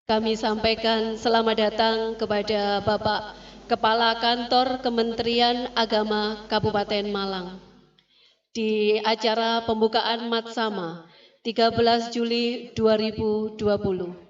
Kami sampaikan selamat datang kepada Bapak Kepala Kantor Kementerian Agama Kabupaten Malang di acara pembukaan Matsama 13 Juli 2020.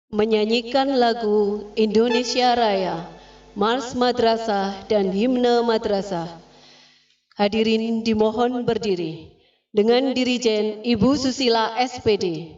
Menyanyikan lagu Indonesia Raya, Mars Madrasah dan Himne Madrasah. Hadirin dimohon berdiri dengan Dirijen Ibu Susila SPD.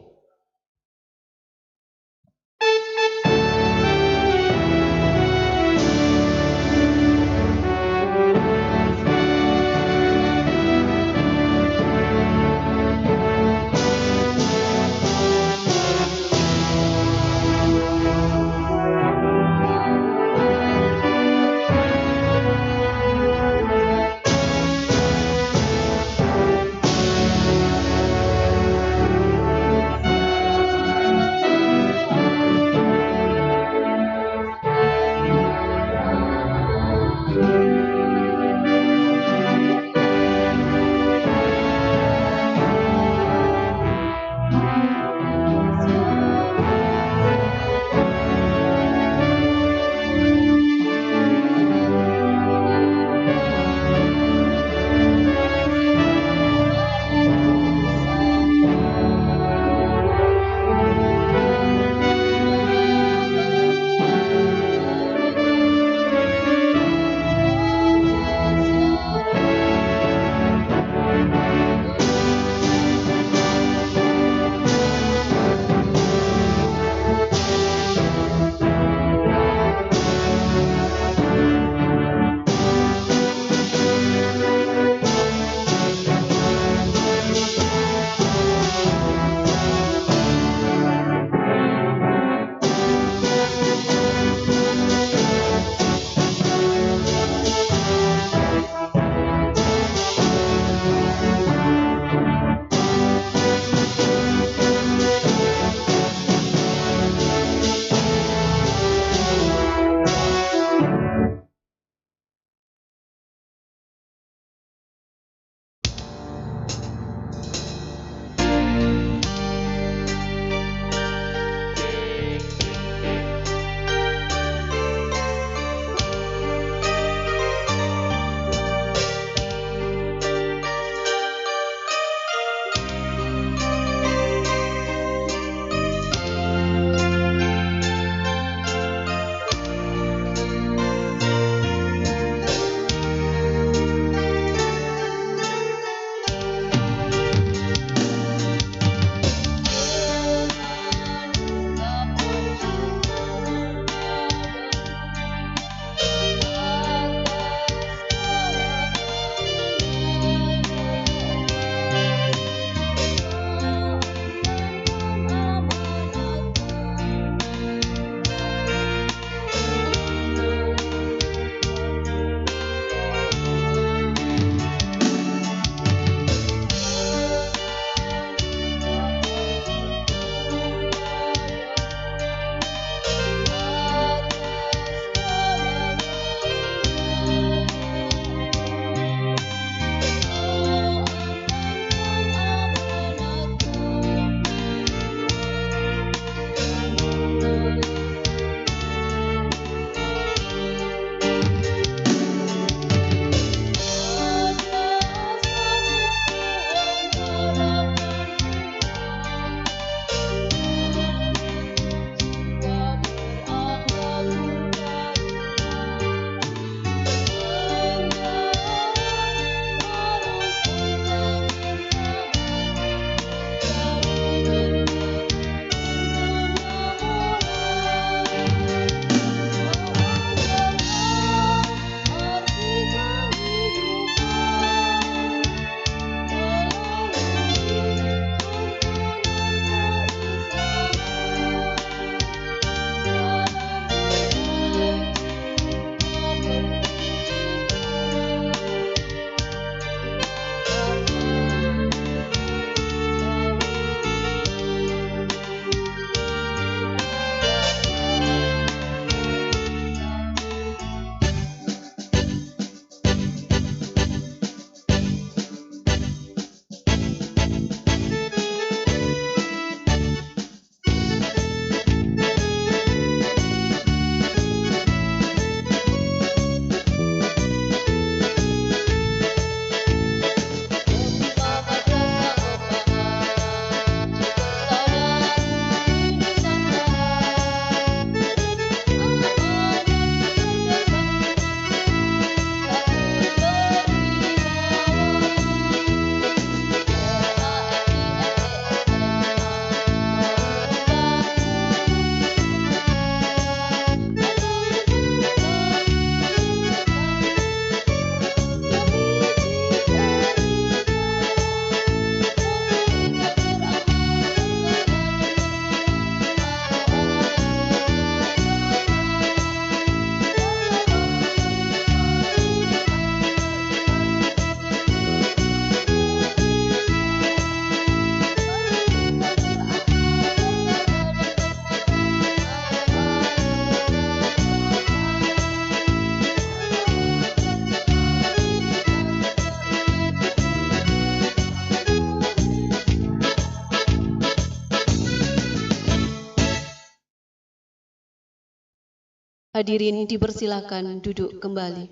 Hadirin dipersilakan duduk kembali.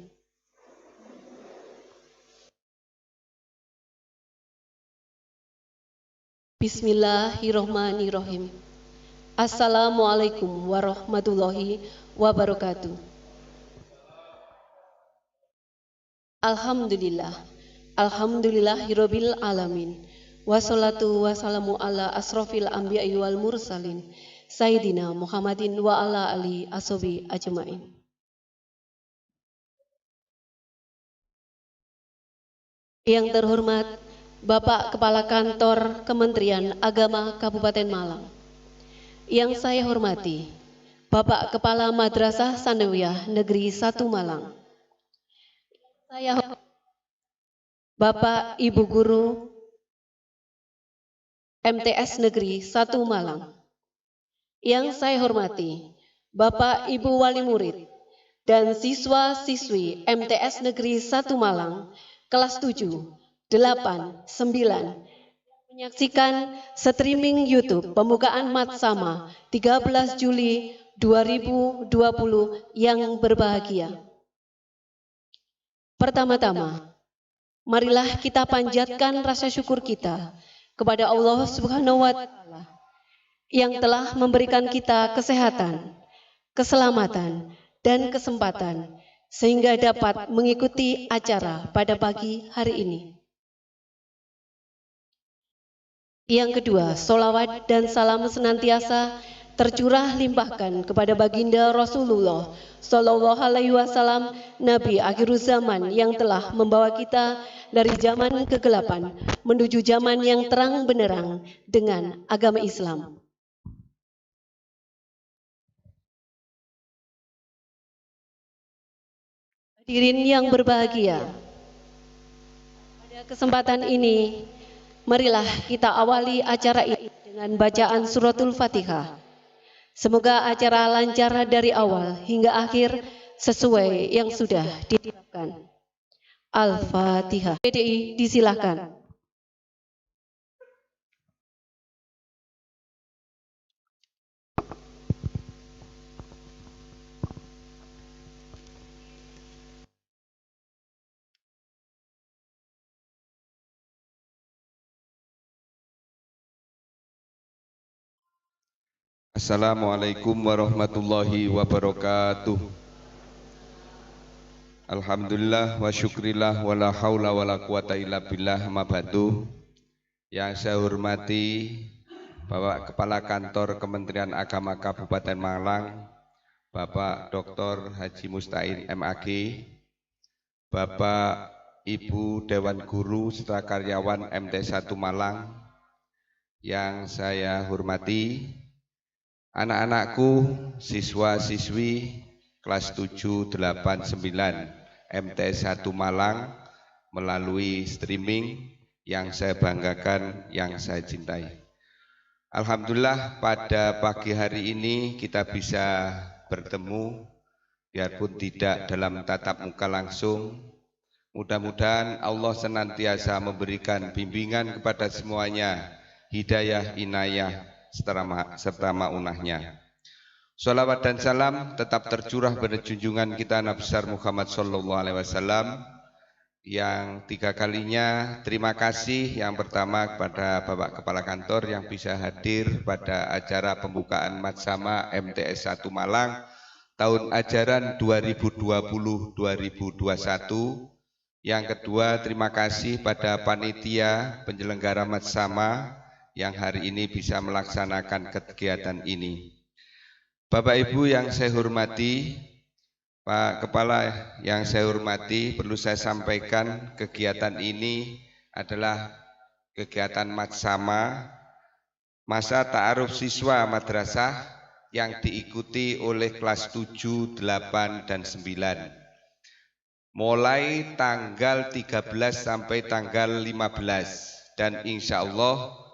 Bismillahirrohmanirrohim. Assalamualaikum warahmatullahi wabarakatuh. Alhamdulillah. Alhamdulillahirabbil alamin. Wassalatu wassalamu ala asrofil anbiya'i wal mursalin. Sayyidina Muhammadin wa ala ali ashabi ajmain. Yang terhormat Bapak Kepala Kantor Kementerian Agama Kabupaten Malang. Yang saya hormati Bapak Kepala Madrasah Sanawiyah Negeri 1 Malang. Saya Bapak Ibu Guru MTS Negeri 1 Malang. Yang saya hormati Bapak Ibu Wali Murid dan siswa-siswi MTS Negeri 1 Malang kelas 7, 8, 9 menyaksikan streaming YouTube pembukaan Matsama 13 Juli 2020 yang berbahagia. Pertama-tama, marilah kita panjatkan rasa syukur kita kepada Allah Subhanahu wa Ta'ala yang telah memberikan kita kesehatan, keselamatan, dan kesempatan sehingga dapat mengikuti acara pada pagi hari ini. Yang kedua, sholawat dan salam senantiasa tercurah limpahkan kepada baginda Rasulullah Sallallahu Alaihi Wasallam, Nabi akhir zaman yang telah membawa kita dari zaman kegelapan menuju zaman yang terang benderang dengan agama Islam. Hadirin yang berbahagia, pada kesempatan ini, marilah kita awali acara ini dengan bacaan suratul Fatihah. Semoga acara lancar dari awal hingga akhir sesuai yang sudah ditetapkan. Al-Fatihah. PDI disilakan. Assalamualaikum warahmatullahi wabarakatuh. Alhamdulillah wa syukrillah wa la hawla wa la quwata illa billah ma ba'du. Yang saya hormati Bapak Kepala Kantor Kementerian Agama Kabupaten Malang, Bapak Dr. Haji Mustain MAG, Bapak Ibu Dewan Guru serta karyawan MT1 Malang. Yang saya hormati anak-anakku, siswa-siswi kelas 7, 8, 9 MT1 Malang melalui streaming yang saya banggakan, yang saya cintai. Alhamdulillah pada pagi hari ini kita bisa bertemu, biarpun tidak dalam tatap muka langsung. Mudah-mudahan Allah senantiasa memberikan bimbingan kepada semuanya, hidayah, inayah, serta maunahnya. Sholawat dan salam tetap tercurah pada junjungan kita Nabi besar Muhammad Sallallahu Alaihi Wasallam. Yang tiga kalinya terima kasih yang pertama kepada Bapak Kepala Kantor yang bisa hadir pada acara pembukaan Matsama MTS 1 Malang tahun ajaran 2020-2021. Yang kedua, terima kasih pada panitia penyelenggara Matsama yang hari ini bisa melaksanakan kegiatan ini. Bapak Ibu yang saya hormati, Pak Kepala yang saya hormati, perlu saya sampaikan kegiatan ini adalah kegiatan Matsama, masa ta'aruf siswa madrasah yang diikuti oleh kelas 7, 8, dan 9. Mulai tanggal 13 sampai tanggal 15 dan insya Allah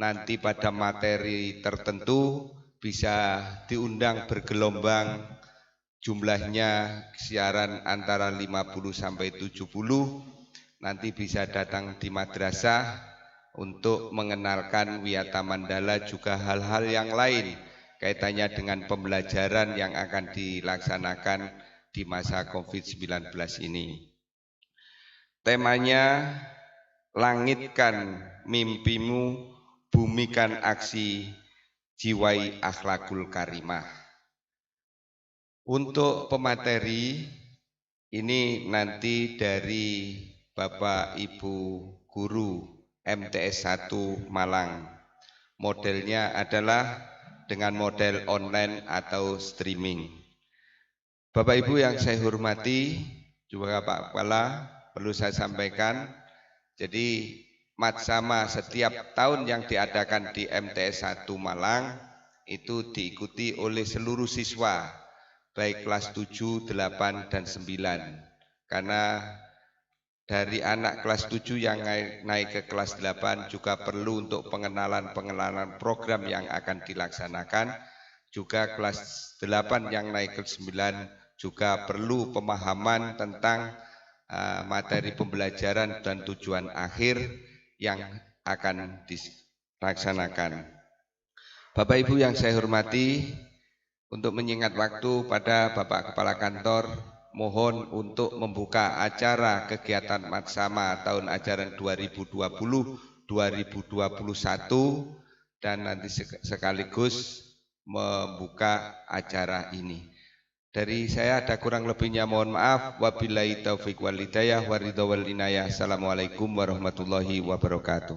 nanti pada materi tertentu bisa diundang bergelombang, jumlahnya siaran antara 50 sampai 70, nanti bisa datang di madrasah untuk mengenalkan Wiyata Mandala juga hal-hal yang lain kaitannya dengan pembelajaran yang akan dilaksanakan di masa COVID-19 ini. Temanya, langitkan mimpimu, bumikan aksi, jiwai akhlakul karimah. Untuk pemateri ini nanti dari Bapak Ibu Guru MTS 1 Malang. Modelnya adalah dengan model online atau streaming. Bapak Ibu yang saya hormati, juga Pak Kepala, perlu saya sampaikan, jadi Matsama setiap tahun yang diadakan di MTS 1 Malang itu diikuti oleh seluruh siswa, baik kelas 7, 8, dan 9. Karena dari anak kelas 7 yang naik ke kelas 8 juga perlu untuk pengenalan program yang akan dilaksanakan. Juga kelas 8 yang naik ke 9 juga perlu pemahaman tentang materi pembelajaran dan tujuan akhir yang akan dilaksanakan. Bapak Ibu yang saya hormati, untuk menyingkat waktu pada Bapak Kepala Kantor, mohon untuk membuka acara kegiatan Matsama tahun ajaran 2020-2021 dan nanti sekaligus membuka acara ini. Dari saya ada kurang lebihnya mohon maaf. Wabillahi taufiq wal hidayah wa ridha wal inayah. Assalamualaikum warahmatullahi wabarakatuh.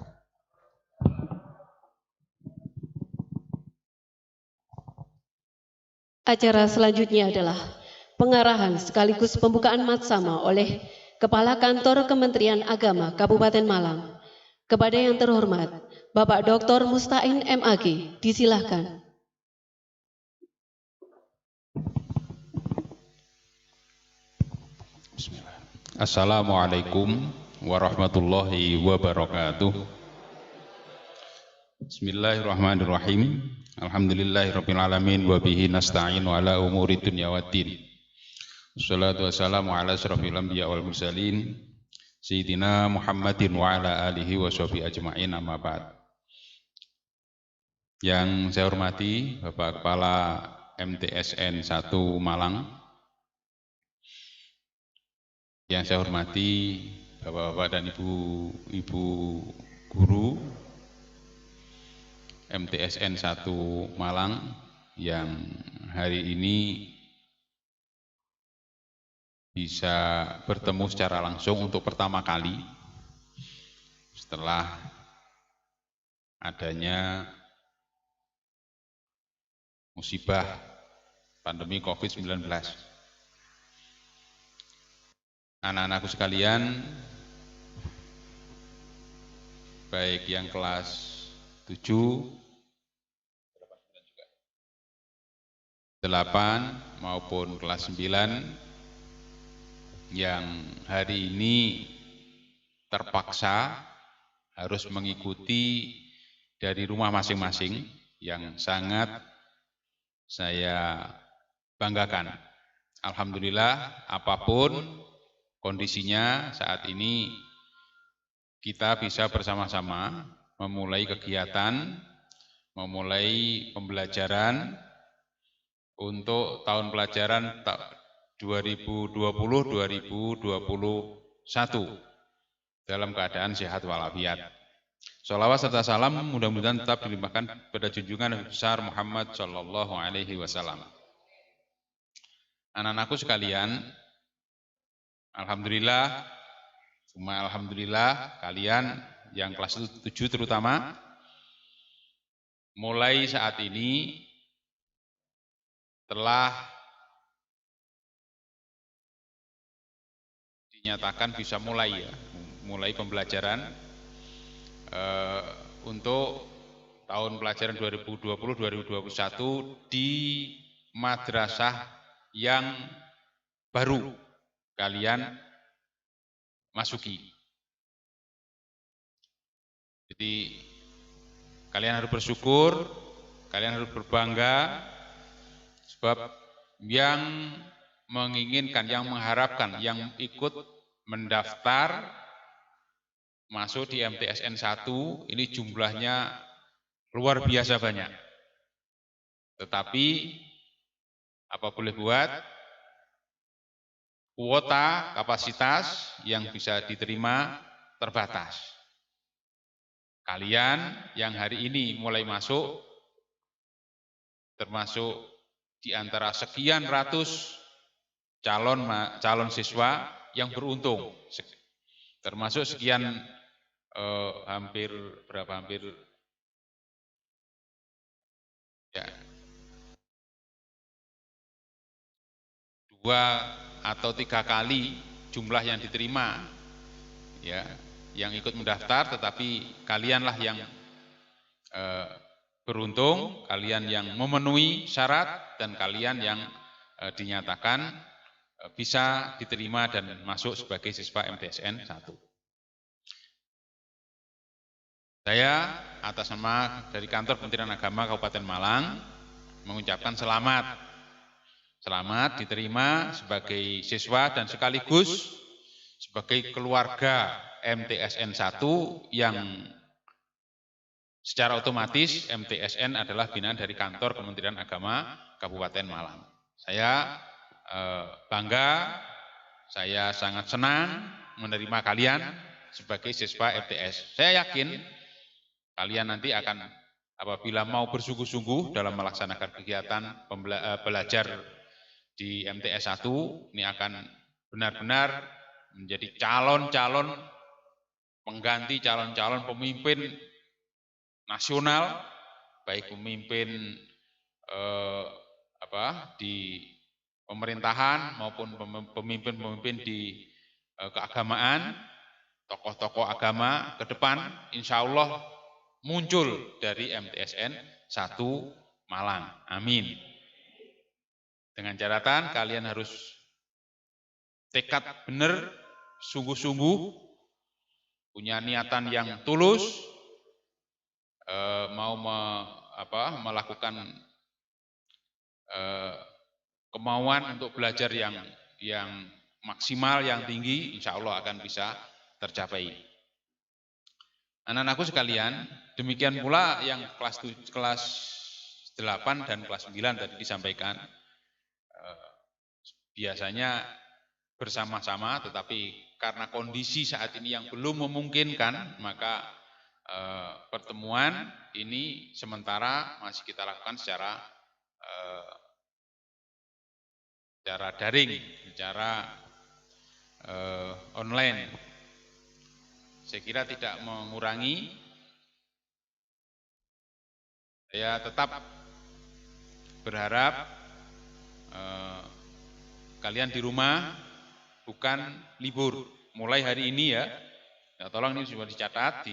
Acara selanjutnya adalah pengarahan sekaligus pembukaan Matsama oleh Kepala Kantor Kementerian Agama Kabupaten Malang. Kepada yang terhormat, Bapak Dr. Mustain MAG, disilahkan. Assalamualaikum warahmatullahi wabarakatuh. Bismillahirrahmanirrahim. Alhamdulillahirabbil alamin wa bihi nasta'in ala umuri dunya waddin. Wassalatu wassalamu ala asyrafil anbiya wal mursalin sayyidina Muhammadin wa ala alihi wa sahbihi ajma'in, amma ba'd. Yang saya hormati Bapak Kepala MTSN 1 Malang, yang saya hormati Bapak-bapak dan Ibu guru MTSN 1 Malang yang hari ini bisa bertemu secara langsung untuk pertama kali setelah adanya musibah pandemi COVID-19. Anak-anakku sekalian, baik yang kelas 7, 8 maupun kelas 9 yang hari ini terpaksa harus mengikuti dari rumah masing-masing, yang sangat saya banggakan. Alhamdulillah, apapun kondisinya saat ini kita bisa bersama-sama memulai kegiatan, memulai pembelajaran untuk tahun pelajaran 2020-2021 dalam keadaan sehat walafiat. Sholawat serta salam mudah-mudahan tetap dilimpahkan pada junjungan besar Muhammad Sallallahu Alaihi Wasallam. Anak-anakku sekalian, alhamdulillah, kalian yang kelas 7 terutama, mulai saat ini telah dinyatakan bisa mulai pembelajaran untuk tahun pelajaran 2020-2021 di madrasah yang baru kalian masuki. Jadi kalian harus bersyukur, kalian harus berbangga, sebab yang menginginkan, yang mengharapkan, yang ikut mendaftar masuk di MTSN 1 ini jumlahnya luar biasa banyak. Tetapi apa boleh buat, kuota kapasitas yang bisa diterima terbatas. Kalian yang hari ini mulai masuk, termasuk di antara sekian ratus calon siswa yang beruntung, termasuk sekian hampir 2 atau 3 kali jumlah yang diterima, ya, yang ikut mendaftar, tetapi kalianlah yang beruntung, kalian yang memenuhi syarat, dan kalian yang dinyatakan bisa diterima dan masuk sebagai siswa MTSN 1. Saya atas nama dari Kantor Kementerian Agama Kabupaten Malang mengucapkan selamat. Selamat diterima sebagai siswa dan sekaligus sebagai keluarga MTSN 1 yang secara otomatis MTSN adalah binaan dari Kantor Kementerian Agama Kabupaten Malang. Saya bangga, saya sangat senang menerima kalian sebagai siswa MTS. Saya yakin kalian nanti akan, apabila mau bersungguh-sungguh dalam melaksanakan kegiatan belajar di MTS 1, ini akan benar-benar menjadi calon-calon pengganti calon-calon pemimpin nasional, baik pemimpin di pemerintahan maupun pemimpin-pemimpin di keagamaan, tokoh-tokoh agama ke depan, insya Allah muncul dari MTSN 1 Malang. Amin. Dengan catatan kalian harus tekad benar, sungguh-sungguh, punya niatan yang tulus, mau melakukan kemauan untuk belajar yang maksimal, yang tinggi, insya Allah akan bisa tercapai. Anak-anakku sekalian, demikian pula yang kelas 8 dan kelas 9 tadi disampaikan, biasanya bersama-sama, tetapi karena kondisi saat ini yang belum memungkinkan, maka pertemuan ini sementara masih kita lakukan secara daring, secara online. Saya kira tidak mengurangi, saya tetap berharap kalian di rumah bukan libur. Mulai hari ini ya, tolong ini sudah dicatat,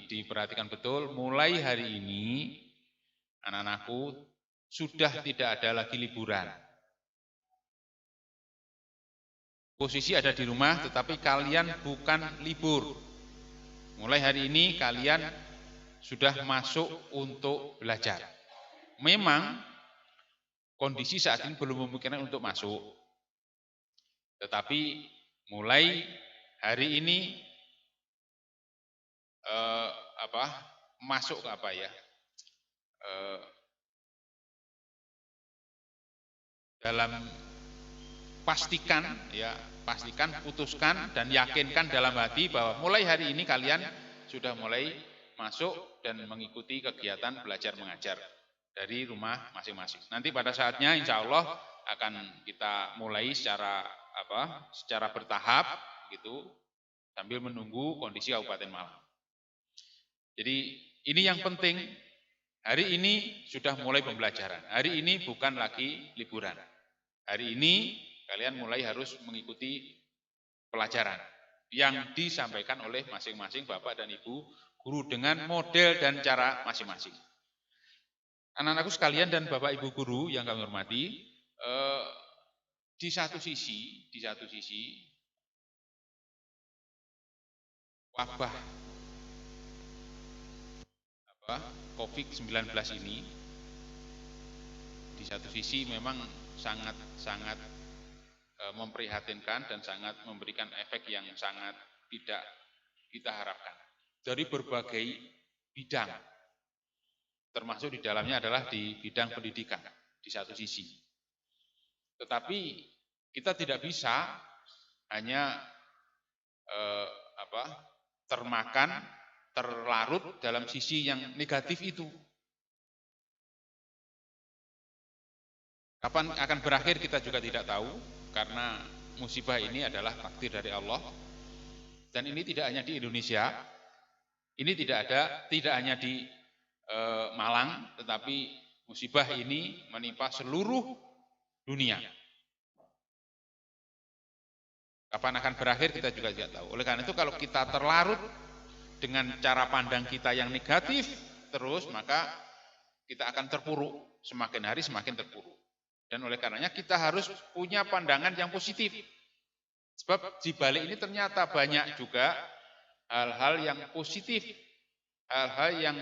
diperhatikan betul. Mulai hari ini anak-anakku sudah tidak ada lagi liburan. Posisi ada di rumah, tetapi kalian bukan libur. Mulai hari ini kalian sudah masuk untuk belajar. Memang kondisi saat ini belum memungkinkan untuk masuk, tetapi mulai hari ini masuk dalam pastikan, putuskan dan yakinkan dalam hati bahwa mulai hari ini kalian sudah mulai masuk dan mengikuti kegiatan belajar mengajar dari rumah masing-masing. Nanti pada saatnya insya Allah akan kita mulai secara bertahap gitu, sambil menunggu kondisi Kabupaten Malang. Jadi ini yang penting, hari ini sudah mulai pembelajaran. Hari ini bukan lagi liburan. Hari ini kalian mulai harus mengikuti pelajaran yang disampaikan oleh masing-masing Bapak dan Ibu guru dengan model dan cara masing-masing. Anak-anakku sekalian dan Bapak Ibu guru yang kami hormati, di satu sisi wabah COVID-19 ini, di satu sisi memang sangat memprihatinkan dan sangat memberikan efek yang sangat tidak kita harapkan dari berbagai bidang, termasuk di dalamnya adalah di bidang pendidikan di satu sisi. Tetapi kita tidak bisa hanya termakan, terlarut dalam sisi yang negatif itu. Kapan akan berakhir kita juga tidak tahu, karena musibah ini adalah takdir dari Allah. Dan ini tidak hanya di Indonesia, ini tidak hanya di Malang, tetapi musibah ini menimpa seluruh dunia. Kapan akan berakhir kita juga tidak tahu. Oleh karena itu kalau kita terlarut dengan cara pandang kita yang negatif terus, maka kita akan terpuruk, semakin hari semakin terpuruk. Dan oleh karenanya kita harus punya pandangan yang positif. Sebab di balik ini ternyata banyak juga hal-hal yang positif, hal-hal yang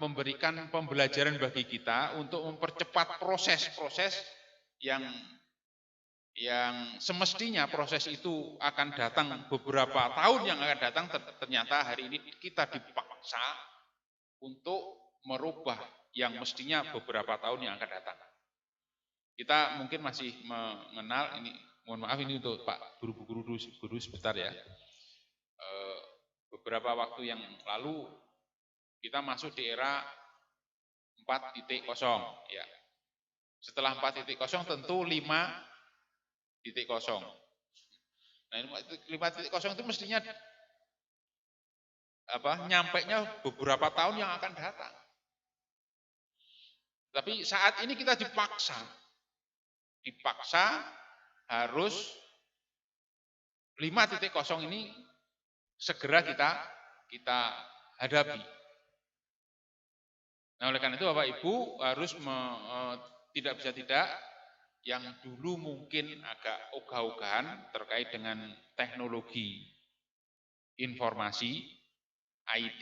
memberikan pembelajaran bagi kita untuk mempercepat proses-proses yang semestinya proses itu akan datang beberapa tahun yang akan datang, ternyata hari ini kita dipaksa untuk merubah yang mestinya beberapa tahun yang akan datang. Kita mungkin masih mengenal ini, mohon maaf ini untuk Pak guru sebentar ya. Beberapa waktu yang lalu kita masuk di era 4.0 ya. Setelah 4.0 tentu 5.0. Nah, 5.0 itu mestinya nyampainya beberapa tahun yang akan datang. Tapi saat ini kita dipaksa harus 5.0 ini segera kita hadapi. Nah, oleh karena itu Bapak Ibu harus tidak bisa tidak, yang dulu mungkin agak ogah-ogahan terkait dengan teknologi informasi, IT,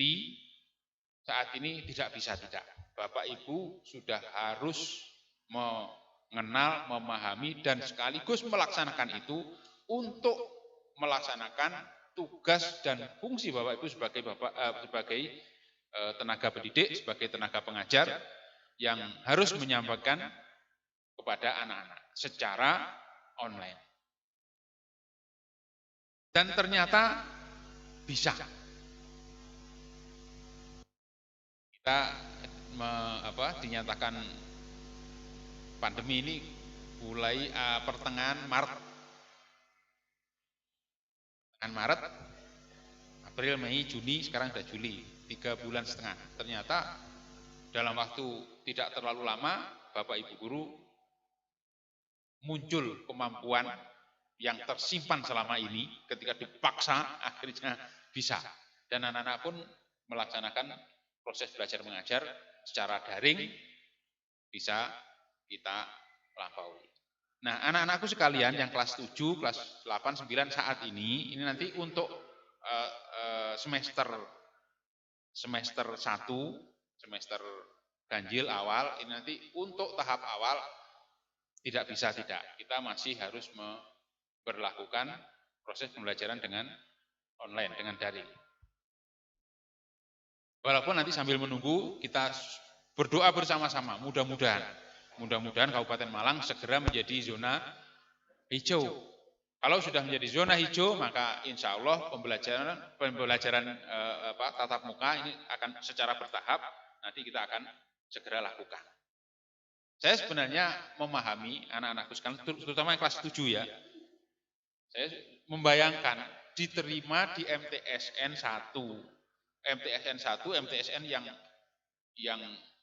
saat ini tidak bisa tidak. Bapak Ibu sudah harus mengenal, memahami, dan sekaligus melaksanakan itu untuk melaksanakan tugas dan fungsi Bapak Ibu sebagai tenaga pendidik, sebagai tenaga pengajar yang harus menyampaikan kepada anak-anak secara online. Dan ternyata bisa. Kita dinyatakan pandemi ini mulai pertengahan Maret. April, Mei, Juni, sekarang sudah Juli, 3,5 bulan. Ternyata dalam waktu tidak terlalu lama, Bapak Ibu guru muncul kemampuan yang tersimpan selama ini, ketika dipaksa akhirnya bisa. Dan anak-anak pun melaksanakan proses belajar mengajar secara daring bisa kita lampaui. Nah, anak-anakku sekalian yang kelas 7, kelas 8, 9 saat ini nanti untuk semester 1, semester ganjil awal, ini nanti untuk tahap awal tidak bisa tidak. Kita masih harus memperlakukan proses pembelajaran dengan online, dengan daring. Walaupun nanti sambil menunggu kita berdoa bersama-sama, mudah-mudahan Kabupaten Malang segera menjadi zona hijau. Kalau sudah menjadi zona hijau, maka insya Allah pembelajaran tatap muka ini akan secara bertahap nanti kita akan segera lakukan. Saya sebenarnya memahami anak-anakku sekarang, terutama yang kelas 7 ya. Saya membayangkan diterima di MTSN 1. MTSN yang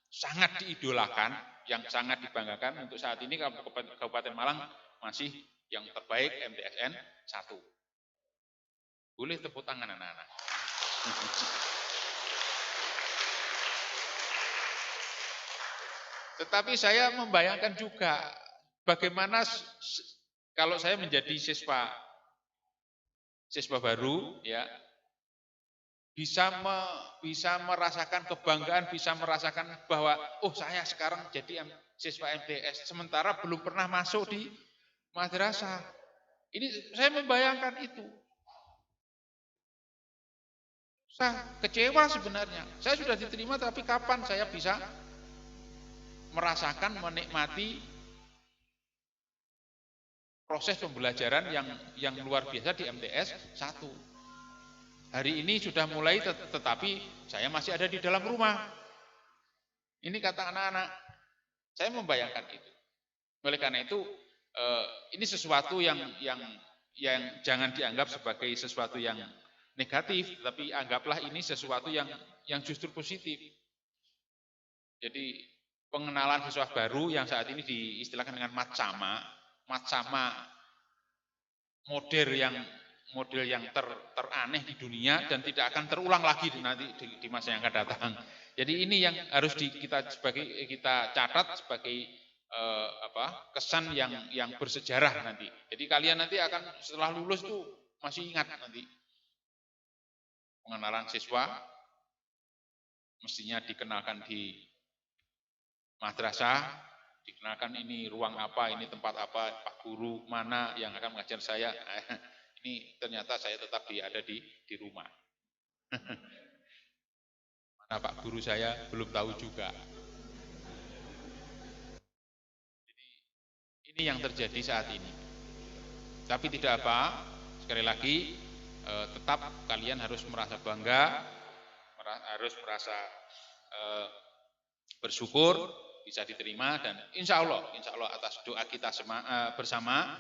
sangat diidolakan, yang sangat dibanggakan untuk saat ini Kabupaten Malang masih yang terbaik MTSN 1. Boleh tepuk tangan anak-anak. Tetapi saya membayangkan juga bagaimana kalau saya menjadi siswa baru ya, bisa merasakan kebanggaan, bisa merasakan bahwa saya sekarang jadi siswa MTS sementara belum pernah masuk di madrasah. Ini saya membayangkan itu. Saya kecewa sebenarnya. Saya sudah diterima, tapi kapan saya bisa merasakan, menikmati proses pembelajaran yang luar biasa di MTS 1. Hari ini sudah mulai, tetapi saya masih ada di dalam rumah. Ini kata anak-anak. Saya membayangkan itu. Oleh karena itu, ini sesuatu yang jangan dianggap sebagai sesuatu yang negatif, tapi anggaplah ini sesuatu yang justru positif. Jadi pengenalan siswa baru yang saat ini diistilahkan dengan matsama model yang teraneh di dunia dan tidak akan terulang lagi nanti di masa yang akan datang. Jadi ini yang harus kita catat sebagai kesan yang bersejarah nanti. Jadi kalian nanti akan setelah lulus tuh masih ingat nanti pengenalan siswa mestinya dikenalkan di madrasah, dikenalkan ini ruang apa, ini tempat apa, Pak Guru mana yang akan mengajar saya. Ini ternyata saya tetap ada di rumah. Mana Pak Guru saya belum tahu juga. Jadi ini yang terjadi saat ini. Tapi tidak apa, sekali lagi tetap kalian harus merasa bangga, harus merasa bersyukur bisa diterima, dan insya Allah atas doa kita bersama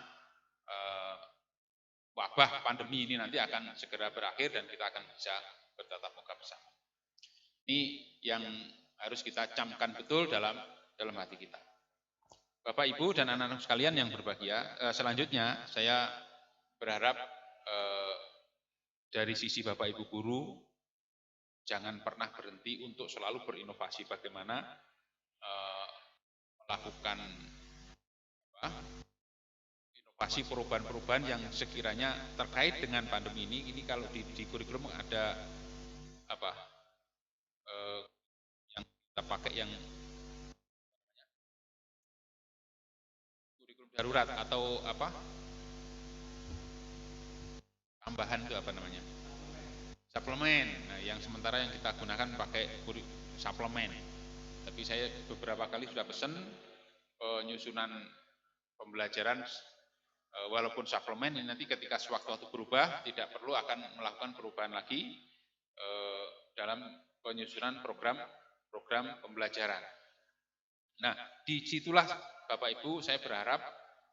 wabah pandemi ini nanti akan segera berakhir dan kita akan bisa bertatap muka bersama. Ini yang harus kita camkan betul dalam hati kita. Bapak, Ibu, dan anak-anak sekalian yang berbahagia, selanjutnya saya berharap dari sisi Bapak Ibu guru, jangan pernah berhenti untuk selalu berinovasi bagaimana melakukan inovasi perubahan-perubahan yang sekiranya terkait dengan pandemi ini. Ini kalau di kurikulum ada yang kita pakai yang kurikulum darurat atau tambahan itu suplemen. Nah, yang sementara yang kita gunakan pakai suplemen. Tapi saya beberapa kali sudah pesan penyusunan pembelajaran walaupun suplemen ini nanti ketika sewaktu-waktu berubah tidak perlu akan melakukan perubahan lagi dalam penyusunan program pembelajaran. Nah, disitulah Bapak Ibu saya berharap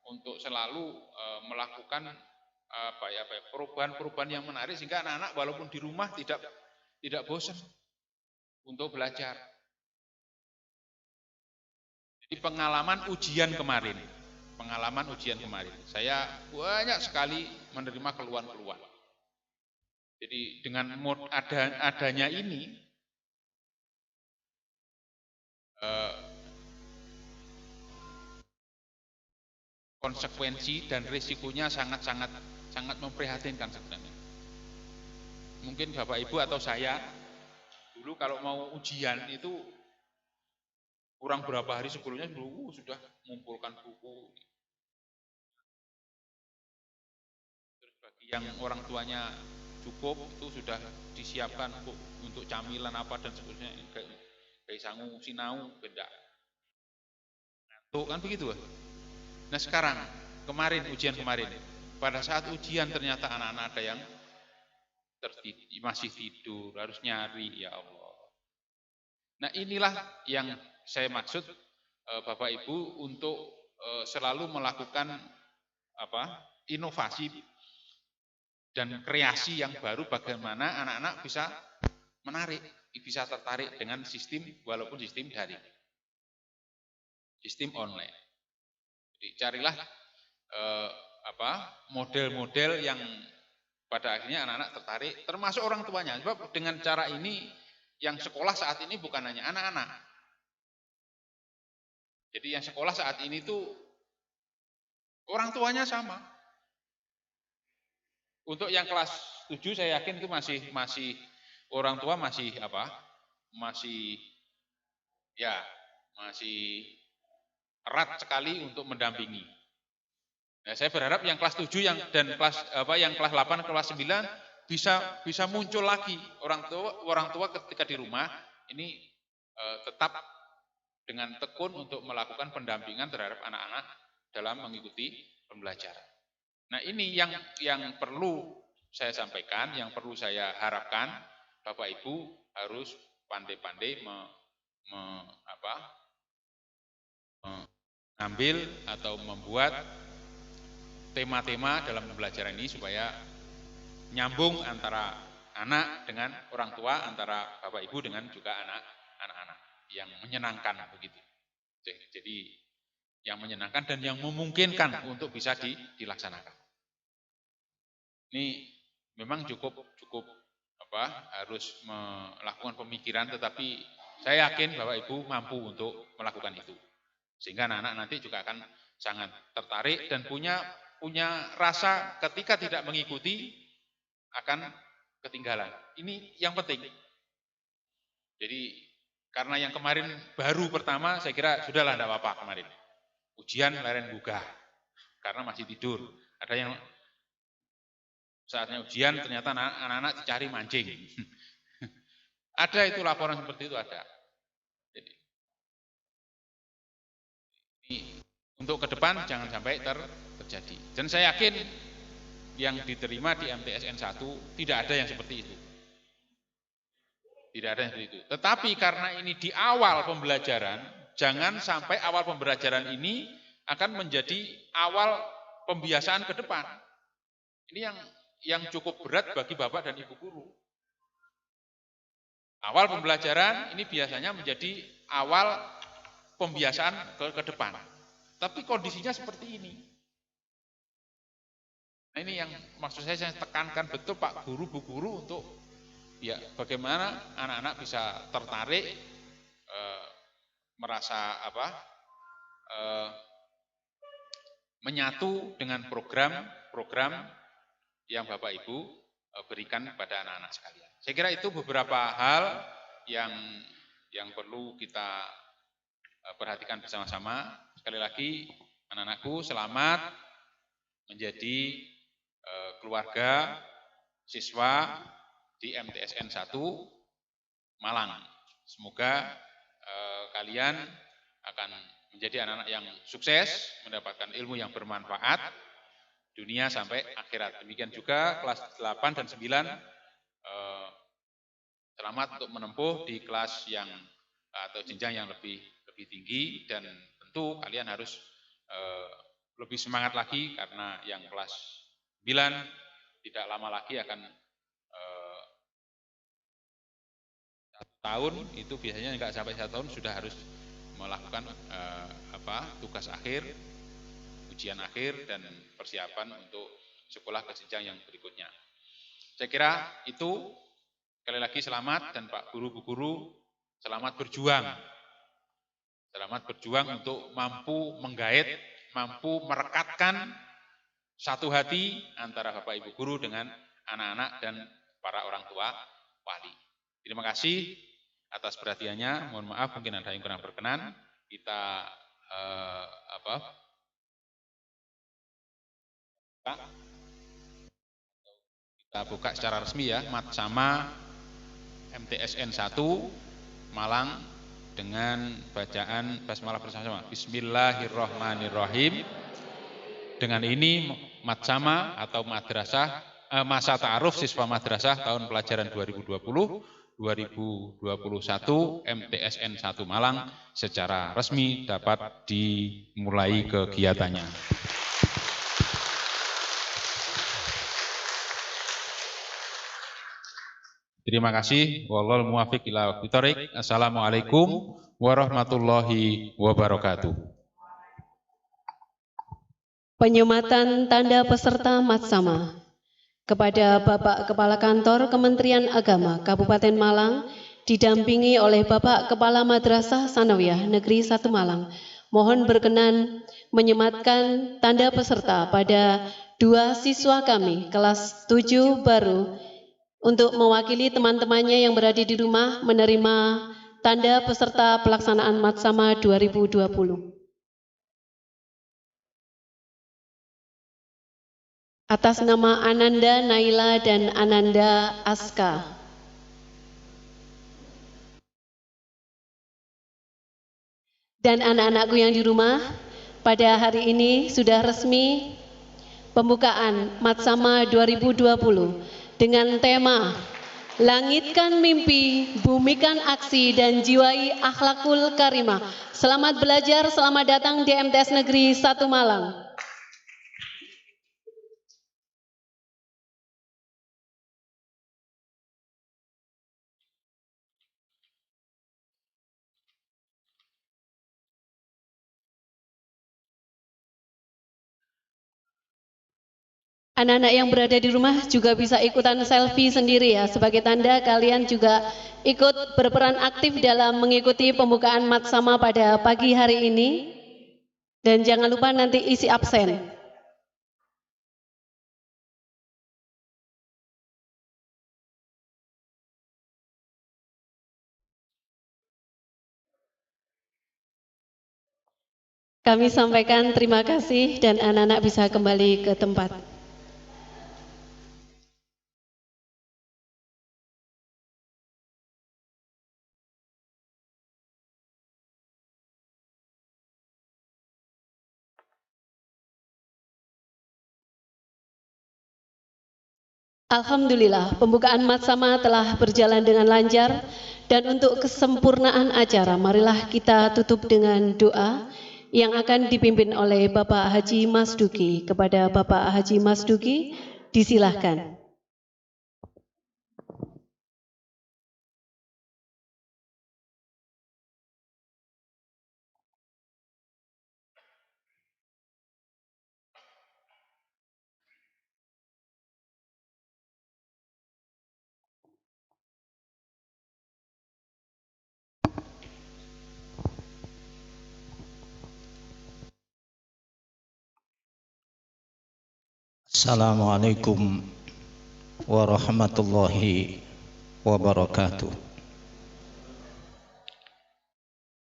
untuk selalu melakukan perubahan-perubahan yang menarik sehingga anak-anak walaupun di rumah tidak bosan untuk belajar. Jadi pengalaman ujian kemarin, saya banyak sekali menerima keluhan-keluhan. Jadi dengan adanya ini, konsekuensi dan risikonya sangat memprihatinkan sebenarnya. Mungkin Bapak Ibu atau saya dulu kalau mau ujian itu kurang berapa hari sebelumnya sudah mengumpulkan buku. Terus bagi yang orang tuanya cukup itu sudah disiapkan untuk camilan apa dan seterusnya, kayak sangu sinau beda. Tuh kan begitu. Nah sekarang ujian kemarin, pada saat ujian ternyata anak-anak ada yang masih tidur, harus nyari, ya Allah. Nah inilah yang saya maksud Bapak Ibu untuk selalu melakukan inovasi dan kreasi yang baru bagaimana anak-anak bisa menarik, bisa tertarik dengan sistem walaupun sistem daring, sistem online. Jadi carilah model-model yang pada akhirnya anak-anak tertarik, termasuk orang tuanya. Sebab dengan cara ini yang sekolah saat ini bukan hanya anak-anak. Jadi yang sekolah saat ini tuh orang tuanya sama. Untuk yang kelas 7 saya yakin itu masih orang tua masih erat sekali untuk mendampingi. Nah, saya berharap yang kelas 7 yang kelas 8, kelas 9 bisa muncul lagi orang tua ketika di rumah ini tetap dengan tekun untuk melakukan pendampingan terhadap anak-anak dalam mengikuti pembelajaran. Nah, ini yang perlu saya sampaikan, yang perlu saya harapkan, Bapak Ibu harus pandai-pandai mengambil atau membuat tema-tema dalam pembelajaran ini supaya nyambung antara anak dengan orang tua, antara Bapak Ibu dengan juga anak-anak yang menyenangkan begitu. Jadi yang menyenangkan dan yang memungkinkan untuk bisa dilaksanakan. Ini memang cukup harus melakukan pemikiran, tetapi saya yakin Bapak Ibu mampu untuk melakukan itu. Sehingga anak-anak nanti juga akan sangat tertarik dan punya rasa ketika tidak mengikuti akan ketinggalan. Ini yang penting. Jadi karena yang kemarin baru pertama, saya kira sudahlah tidak apa-apa kemarin. Ujian leren gugah karena masih tidur. Ada yang saatnya ujian ternyata anak-anak dicari mancing. Ada itu laporan seperti itu ada. Jadi ini untuk ke depan jangan sampai terjadi. Dan saya yakin yang diterima di MTSN 1 tidak ada yang seperti itu. Tidak ada yang seperti itu. Tetapi karena ini di awal pembelajaran, jangan sampai awal pembelajaran ini akan menjadi awal pembiasaan ke depan. Ini yang cukup berat bagi Bapak dan Ibu guru. Awal pembelajaran ini biasanya menjadi awal pembiasaan ke depan. Tapi kondisinya seperti ini. Nah, ini yang maksud saya tekankan betul Pak Guru, Bu Guru untuk ya bagaimana anak-anak bisa tertarik, merasa menyatu dengan program yang Bapak Ibu berikan kepada anak-anak sekalian. Saya kira itu beberapa hal yang perlu kita perhatikan bersama-sama. Sekali lagi, anak-anakku selamat menjadi keluarga siswa di MTSN 1 Malang. Semoga kalian akan menjadi anak-anak yang sukses, mendapatkan ilmu yang bermanfaat dunia sampai akhirat. Demikian juga kelas 8 dan 9 selamat untuk menempuh di kelas yang atau jenjang yang lebih tinggi, dan tentu kalian harus lebih semangat lagi karena yang kelas 9 tidak lama lagi akan 1 tahun, itu biasanya enggak sampai 1 tahun sudah harus melakukan tugas akhir, ujian akhir, dan persiapan untuk sekolah ke jenjang yang berikutnya. Saya kira itu. Sekali lagi selamat, dan Pak Guru, Bu Guru selamat berjuang. Selamat berjuang untuk mampu menggait, mampu merekatkan satu hati antara Bapak Ibu Guru dengan anak-anak dan para orang tua wali. Terima kasih atas perhatiannya. Mohon maaf mungkin ada yang kurang berkenan. Kita buka secara resmi ya, Matsama MTSN 1 Malang dengan bacaan basmalah bersama-sama. Bismillahirrahmanirrahim. Dengan ini Matsama atau madrasah masa ta'aruf siswa madrasah tahun pelajaran 2020-2021 MTSN 1 Malang secara resmi dapat dimulai kegiatannya. Terima kasih. Wallahul muwaffiq ila aqwamit thoriq. Assalamualaikum warahmatullahi wabarakatuh. Penyematan tanda peserta Matsama kepada Bapak Kepala Kantor Kementerian Agama Kabupaten Malang didampingi oleh Bapak Kepala Madrasah Sanawiyah Negeri 1 Malang. Mohon berkenan menyematkan tanda peserta pada 2 siswa kami kelas 7 baru untuk mewakili teman-temannya yang berada di rumah menerima tanda peserta pelaksanaan Matsama 2020. Atas nama Ananda Naila dan Ananda Aska. Dan anak-anakku yang di rumah, pada hari ini sudah resmi pembukaan Matsama 2020 dengan tema Langitkan Mimpi, Bumikan Aksi, dan Jiwai Akhlakul Karimah. Selamat belajar, selamat datang di MTS Negeri 1 Malang. Anak-anak yang berada di rumah juga bisa ikutan selfie sendiri ya, sebagai tanda kalian juga ikut berperan aktif dalam mengikuti pembukaan Matsama pada pagi hari ini. Dan jangan lupa nanti isi absen. Kami sampaikan terima kasih dan anak-anak bisa kembali ke tempat. Alhamdulillah, pembukaan Matsama telah berjalan dengan lancar dan untuk kesempurnaan acara, marilah kita tutup dengan doa yang akan dipimpin oleh Bapak Haji Masduki. Kepada Bapak Haji Masduki, disilahkan. Assalamualaikum warahmatullahi wabarakatuh.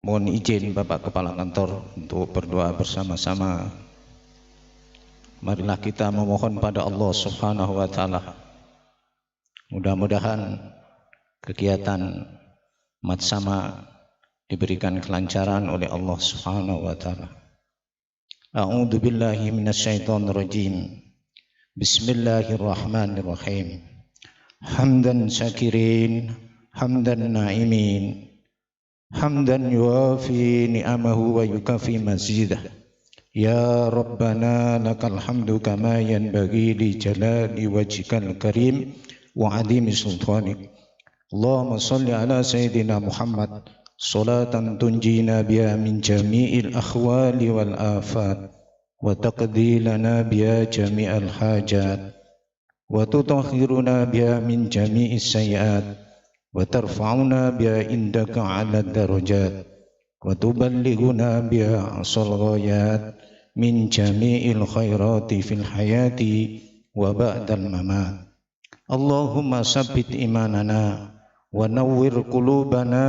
Mohon izin Bapak Kepala Kantor untuk berdoa bersama-sama. Marilah kita memohon pada Allah Subhanahu wa taala. Mudah-mudahan kegiatan Matsama diberikan kelancaran oleh Allah Subhanahu wa taala. A'udzu billahi minasyaitonir rajim. Bismillahirrahmanirrahim. Hamdan syakirin, hamdan na'imin, hamdan yuafi ni'amahu wa yukafi mazidah. Ya Rabbana lakal hamdu kama yanbaghi li jalali wajhikal karim wa adimi sultanik. Allahumma salli ala Sayyidina Muhammad salatan tunjina biha min jami'il akhwali wal afat wa taqdi lana biha jami'al hajat wa tutahhiruna biha min jami'is sayyi'at wa tarfa'una biha indaka 'ala darajat wa tuballighuna biha asal ghayat min jami'il khairati fil hayati wa ba'dal mamat. Allahumma sabbit imanana wa nawwir qulubana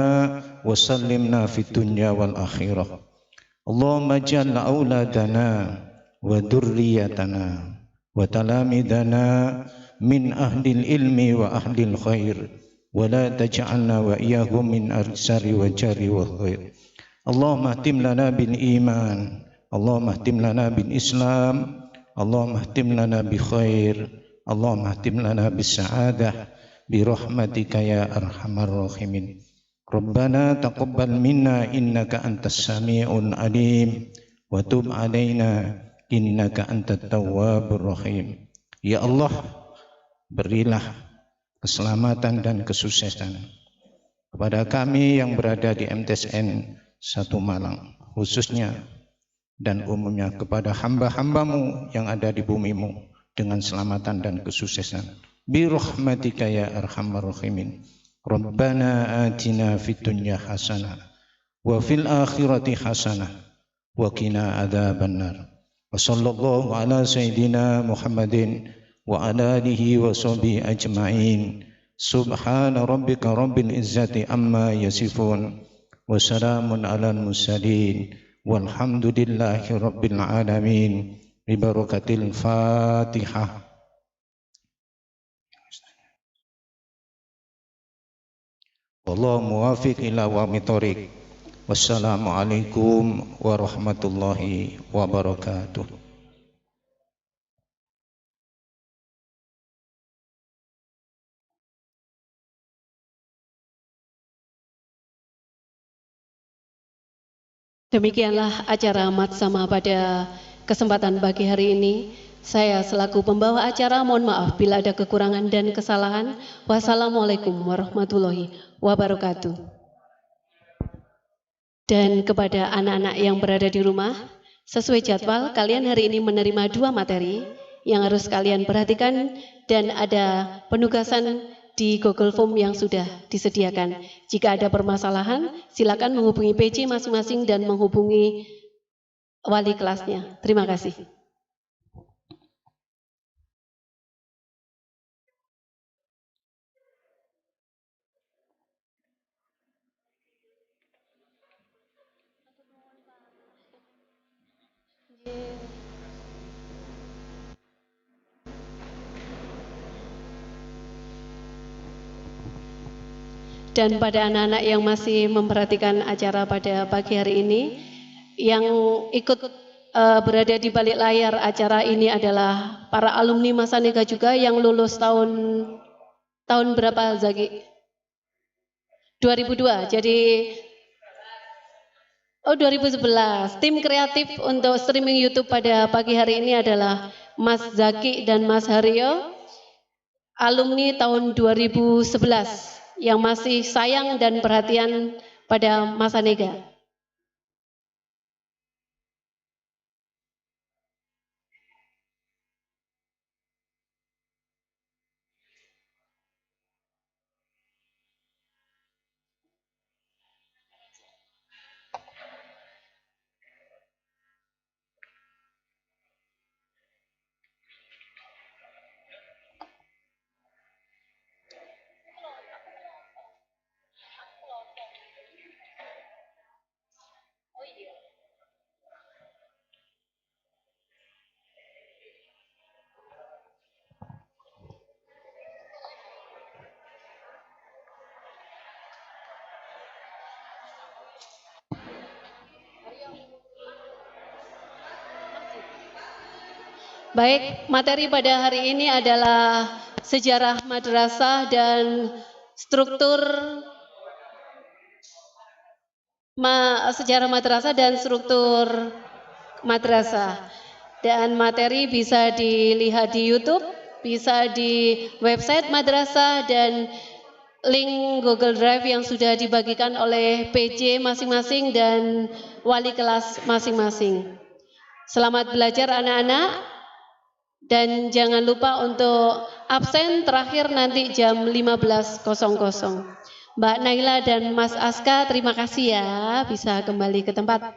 wa sallimna fid dunya wal akhirah. Allahumma ja'al auladana wa dhurriyyatana wa talamidana min ahlil ilmi wa ahlil khair wa la taj'alna wa iyyahum min arsari wa jari wa khair. Allahumma ahtim lana bil iman, Allahumma ahtim lana bil islam, Allahumma ahtim lana bi khair, Allahumma ahtim lana bis sa'adah bi rahmatika ya arhamar rahimin. Rabbana taqabbal minna innaka antas sami'un alim wa tub alaina innaka antat tawwabur rahim. Ya Allah, berilah keselamatan dan kesuksesan kepada kami yang berada di MTSN 1 Malang khususnya dan umumnya, kepada hamba-hambamu yang ada di bumimu dengan keselamatan dan kesuksesan. Bi rahmatika ya arhamar rahimin. Rabbana atina fid dunya hasanah wa fil akhirati hasanah wa qina adzabannar. Wa sallallahu ala sayyidina Muhammadin wa ala alihi wa sahbihi ajma'in. Subhana rabbika rabbil izzati amma yasifun wa salamun alal mursalin walhamdulillahi rabbil alamin. Bibarakatil Fatihah. Wallahu muwafiq ila aqwamit thoriq. Wassalamualaikum warahmatullahi wabarakatuh. Demikianlah acara Matsama pada kesempatan pagi hari ini. Saya selaku pembawa acara mohon maaf bila ada kekurangan dan kesalahan. Wassalamualaikum warahmatullahi wabarakatuh. Dan kepada anak-anak yang berada di rumah, sesuai jadwal kalian hari ini menerima 2 materi yang harus kalian perhatikan dan ada penugasan di Google Form yang sudah disediakan. Jika ada permasalahan, silakan menghubungi PJ masing-masing dan menghubungi wali kelasnya. Terima kasih. Dan pada anak-anak yang masih memperhatikan acara pada pagi hari ini, yang ikut berada di balik layar acara ini adalah para alumni Masanega juga yang lulus tahun berapa Zaki? 2002. Jadi 2011. Tim kreatif untuk streaming YouTube pada pagi hari ini adalah Mas Zaki dan Mas Haryo, alumni tahun 2011 yang masih sayang dan perhatian pada Masanega. Baik, materi pada hari ini adalah sejarah madrasah dan struktur madrasah. Dan materi bisa dilihat di YouTube, bisa di website madrasah dan link Google Drive yang sudah dibagikan oleh PJ masing-masing dan wali kelas masing-masing. Selamat belajar anak-anak. Dan jangan lupa untuk absen terakhir nanti jam 15.00. Mbak Naila dan Mas Aska, terima kasih ya, bisa kembali ke tempat.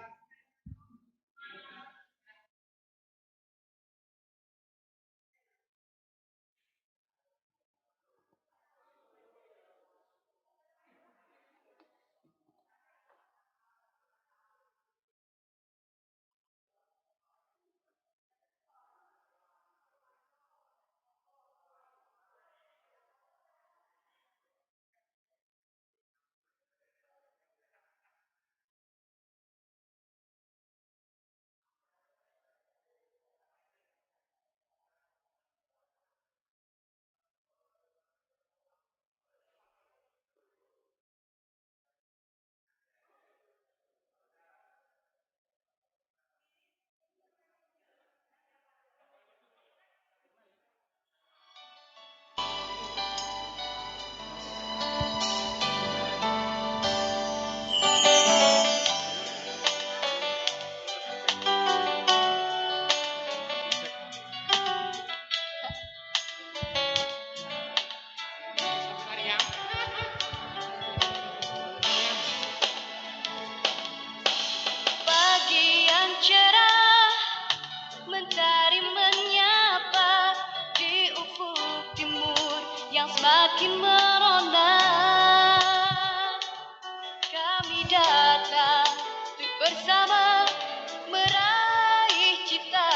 Bersama meraih cita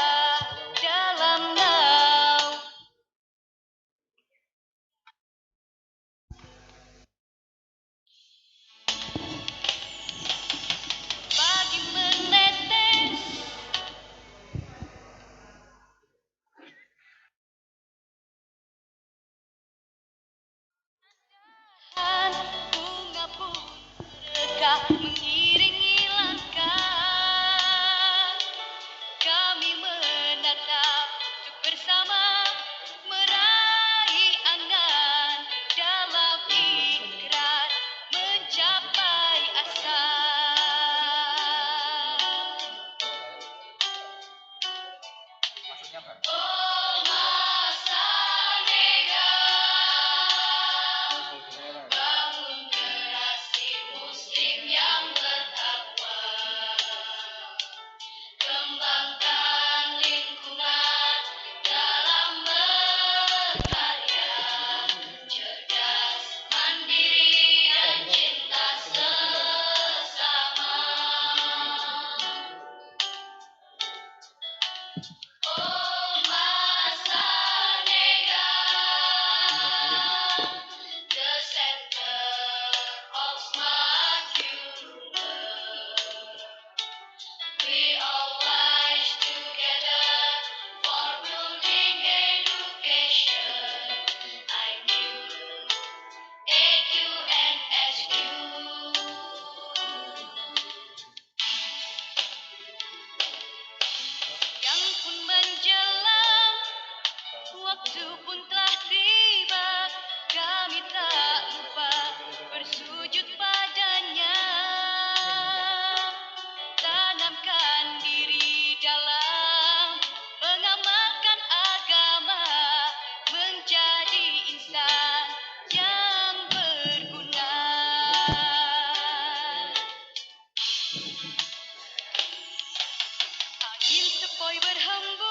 Angin sepoi berhembus